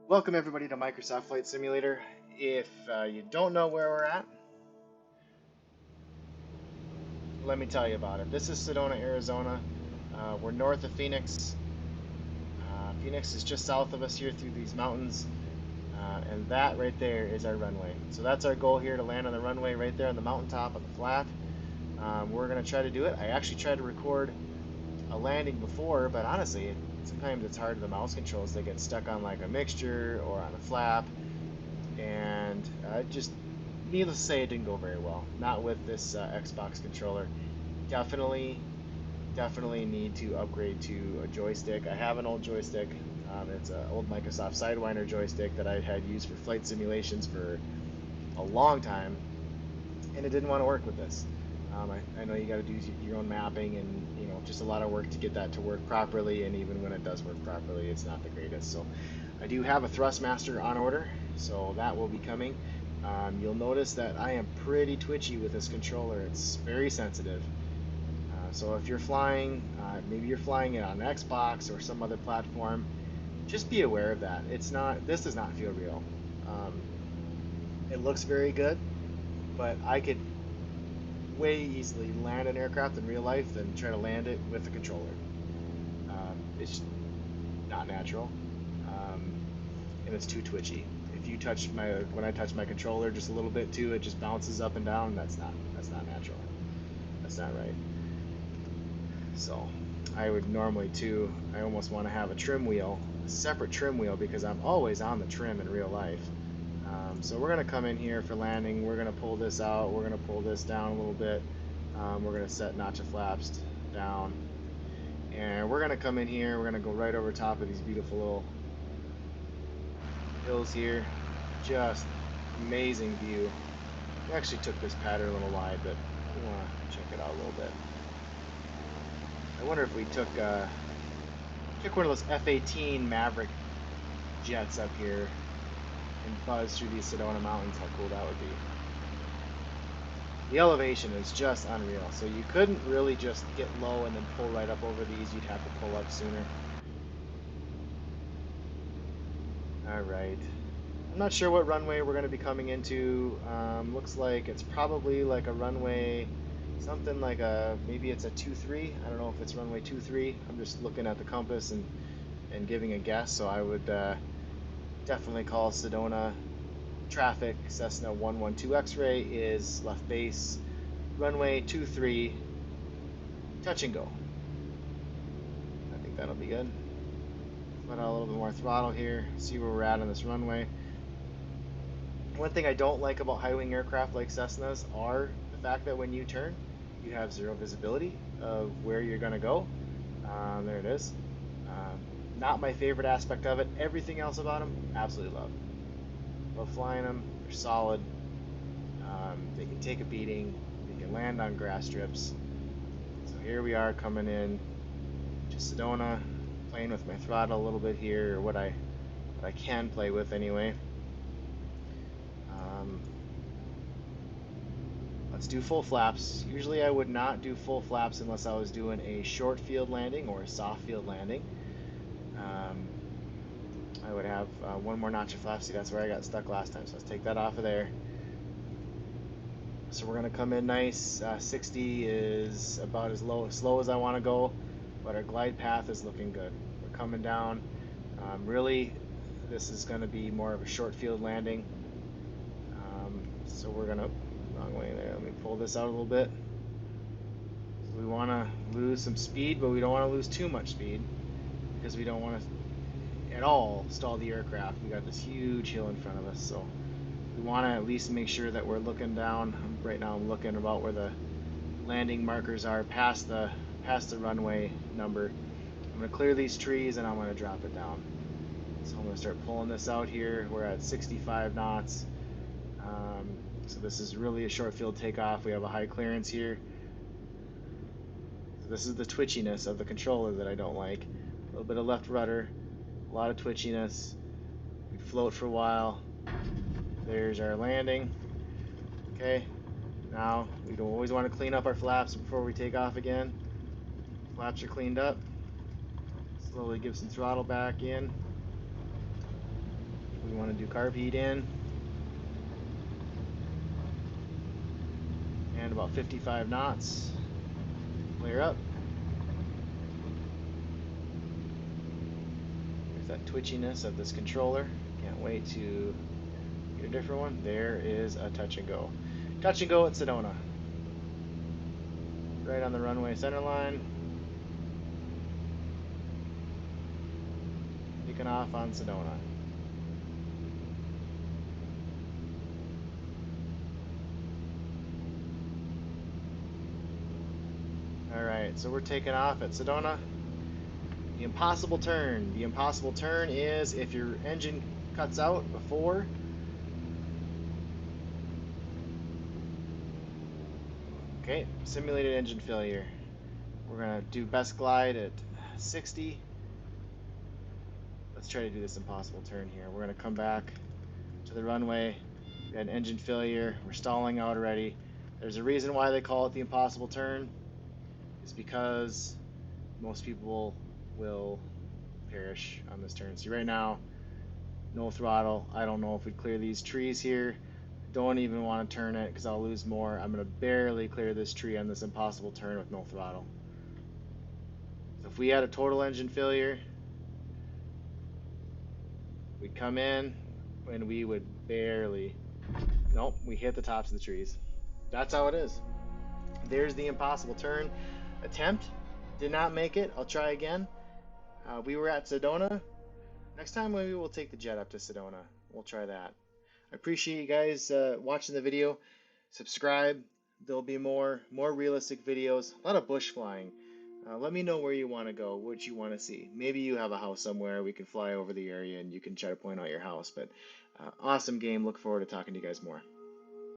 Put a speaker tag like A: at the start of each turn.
A: Welcome everybody to Microsoft Flight Simulator. If you don't know where we're at, let me tell you about it. This is Sedona, Arizona. We're north of Phoenix. Phoenix is just south of us here through these mountains. And that right there is our runway. So that's our goal here, to land on the runway right there on the mountaintop on the flat. We're going to try to do it. I actually tried to record a landing before, but honestly, sometimes it's hard. The mouse controls, they get stuck on like a mixture or on a flap, and just needless to say, it didn't go very well. Not with this Xbox controller. Definitely need to upgrade to a joystick. I have an old joystick. It's an old Microsoft Sidewinder joystick that I had used for flight simulations for a long time, and it didn't want to work with this. I know you got to do your own mapping, and just a lot of work to get that to work properly. And even when it does work properly, it's not the greatest. So I do have a Thrustmaster on order, so that will be coming. You'll notice that I am pretty twitchy with this controller. It's very sensitive. So if you're flying, maybe you're flying it on Xbox or some other platform, just be aware of that. This does not feel real. It looks very good, but I could way easily land an aircraft in real life than try to land it with a controller. It's not natural, and it's too twitchy. If you touch when I touch my controller just a little bit too, it just bounces up and down. That's not natural. That's not right. So I would normally too. I almost want to have a trim wheel, a separate trim wheel, because I'm always on the trim in real life. So we're going to come in here for landing. We're going to pull this out. We're going to pull this down a little bit. We're going to set notch of flaps down. And we're going to come in here. We're going to go right over top of these beautiful little hills here. Just amazing view. I actually took this pattern a little wide, but we want to check it out a little bit. I wonder if we took one of those F-18 Maverick jets up here and buzz through these Sedona mountains, how cool that would be. The elevation is just unreal, so you couldn't really just get low and then pull right up over these. You'd have to pull up sooner. Alright, I'm not sure what runway we're going to be coming into. Looks like it's probably like a runway, something like maybe it's a 23. I don't know if it's runway 23. I'm just looking at the compass and giving a guess, so I would definitely call Sedona traffic. Cessna 112 X-ray is left base, runway 23, touch and go. I think that'll be good. Let out a little bit more throttle here, see where we're at on this runway. One thing I don't like about high-wing aircraft like Cessnas are the fact that when you turn, you have zero visibility of where you're going to go. There it is. Not my favorite aspect of it. Everything else about them, absolutely love. Love flying them. They're solid. They can take a beating. They can land on grass strips. So here we are coming in to Sedona, playing with my throttle a little bit here, or what I can play with anyway. Let's do full flaps. Usually I would not do full flaps unless I was doing a short field landing or a soft field landing. I would have one more notch of flaps. See, that's where I got stuck last time, so let's take that off of there. So we're going to come in nice. 60 is about as slow as I want to go, but our glide path is looking good. We're coming down. Really, this is going to be more of a short field landing. So we're going to, wrong way there. Let me pull this out a little bit. So we want to lose some speed, but we don't want to lose too much speed, because we don't want to at all stall the aircraft. We got this huge hill in front of us, so we want to at least make sure that we're looking down. Right now I'm looking about where the landing markers are, past the runway number. I'm going to clear these trees and I'm going to drop it down. So I'm going to start pulling this out here. We're at 65 knots. So this is really a short field takeoff. We have a high clearance here. So this is the twitchiness of the controller that I don't like. A little bit of left rudder, a lot of twitchiness. We float for a while. There's our landing. Okay, now we always want to clean up our flaps before we take off again. Flaps are cleaned up. Slowly give some throttle back in. want to do carb heat in. And about 55 knots. Clear up. There's that twitchiness of this controller. Can't wait to get a different one. There is a touch and go. Touch and go at Sedona. Right on the runway center line. Taking off on Sedona. Alright, so we're taking off at Sedona. The impossible turn. The impossible turn is if your engine cuts out before. Okay, simulated engine failure. We're going to do best glide at 60. Let's try to do this impossible turn here. We're going to come back to the runway. We had an engine failure. We're stalling out already. There's a reason why they call it the impossible turn. It's because most people will perish on this turn. See, right now, no throttle. I don't know if we clear these trees here. Don't even want to turn it because I'll lose more. I'm going to barely clear this tree on this impossible turn with no throttle. So if we had a total engine failure, we'd come in and we would barely... Nope, we hit the tops of the trees. That's how it is. There's the impossible turn attempt. Did not make it. I'll try again. We were at Sedona. Next time maybe we'll take the jet up to Sedona. We'll try that. I appreciate you guys watching the video. Subscribe. There'll be more realistic videos. A lot of bush flying. Let me know where you want to go, what you want to see. Maybe you have a house somewhere. We can fly over the area and you can try to point out your house. But awesome game. Look forward to talking to you guys more.